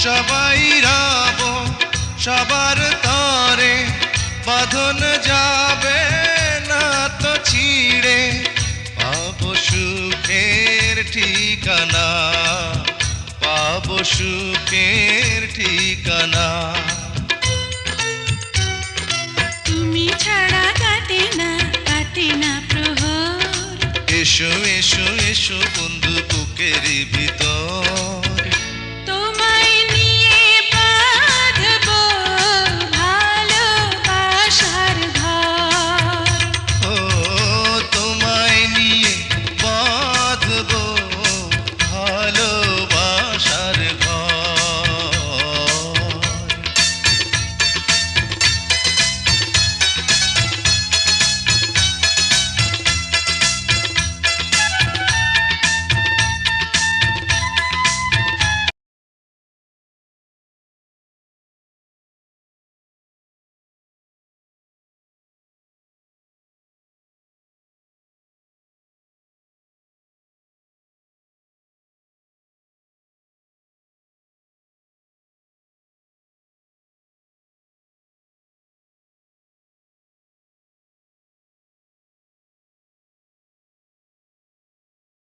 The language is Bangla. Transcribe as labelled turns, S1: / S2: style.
S1: সবাই রব সবার তরে, বাঁধন যাবে না তো ছিঁড়ে। পাবো সুখের ঠিকানা, পাবো সুখের ঠিকানা।
S2: তুমি ছাড়া কাটে না প্রহর।
S1: এসো এসো এসো বন্ধু বুকের ভিতর,